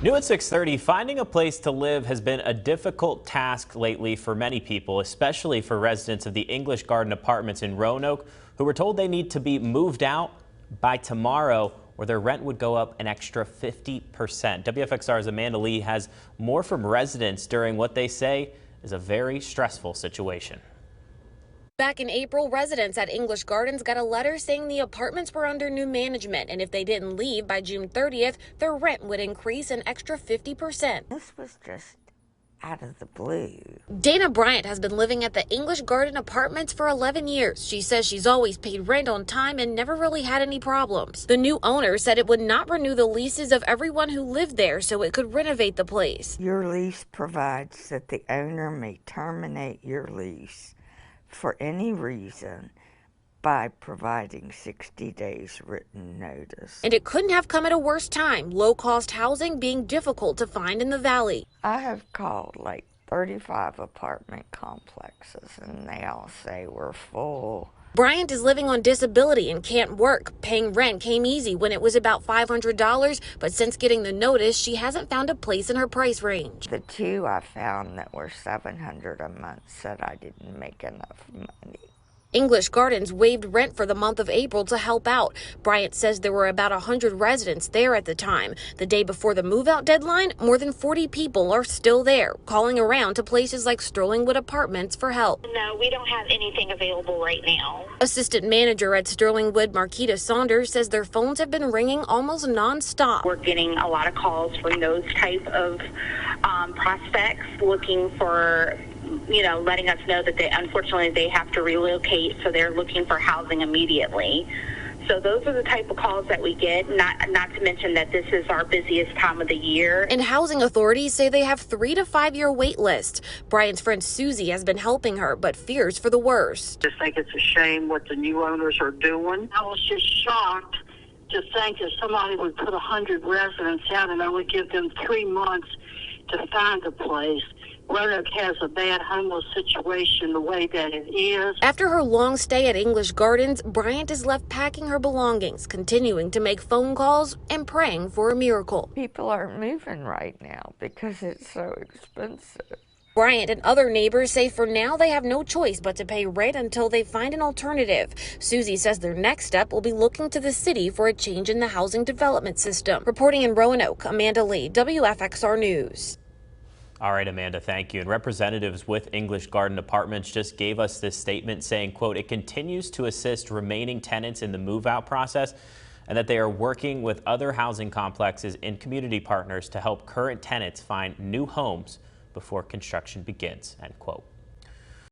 New at 6:30, finding a place to live has been a difficult task lately for many people, especially for residents of the English Garden Apartments in Roanoke, who were told they need to be moved out by tomorrow or their rent would go up an extra 50%. WFXR's Amanda Lee has more from residents during what they say is a very stressful situation. Back in April, residents at English Gardens got a letter saying the apartments were under new management, and if they didn't leave by June 30th, their rent would increase an extra 50%. This was just out of the blue. Dana Bryant has been living at the English Garden Apartments for 11 years. She says she's always paid rent on time and never really had any problems. The new owner said it would not renew the leases of everyone who lived there so it could renovate the place. Your lease provides that the owner may terminate your lease for any reason by providing 60 days written notice. And it couldn't have come at a worse time, low-cost housing being difficult to find in the valley. I have called like 35 apartment complexes and they all say we're full. Bryant is living on disability and can't work. Paying rent came easy when it was about $500, but since getting the notice, she hasn't found a place in her price range. The two I found that were $700 a month said I didn't make enough money. English Gardens waived rent for the month of April to help out. Bryant says there were about 100 residents there at the time. The day before the move-out deadline, more than 40 people are still there, calling around to places like Sterlingwood Apartments for help. No, we don't have anything available right now. Assistant manager at Sterlingwood, Marquita Saunders, says their phones have been ringing almost nonstop. We're getting a lot of calls from those type of prospects looking for, letting us know that unfortunately they have to relocate, so they're looking for housing immediately. So those are the type of calls that we get, not to mention that this is our busiest time of the year. And housing authorities say they have 3 to 5 year wait lists. Bryant's friend Susie has been helping her, but fears for the worst. I just think it's a shame what the new owners are doing. I was just shocked to think that somebody would put 100 residents out and only give them 3 months to find a place. Roanoke has a bad homeless situation the way that it is. After her long stay at English Gardens, Bryant is left packing her belongings, continuing to make phone calls and praying for a miracle. People aren't moving right now because it's so expensive. Bryant and other neighbors say for now they have no choice but to pay rent until they find an alternative. Susie says their next step will be looking to the city for a change in the housing development system. Reporting in Roanoke, Amanda Lee, WFXR News. All right, Amanda, thank you. And representatives with English Garden Apartments just gave us this statement saying, quote, it continues to assist remaining tenants in the move-out process and that they are working with other housing complexes and community partners to help current tenants find new homes before construction begins, end quote.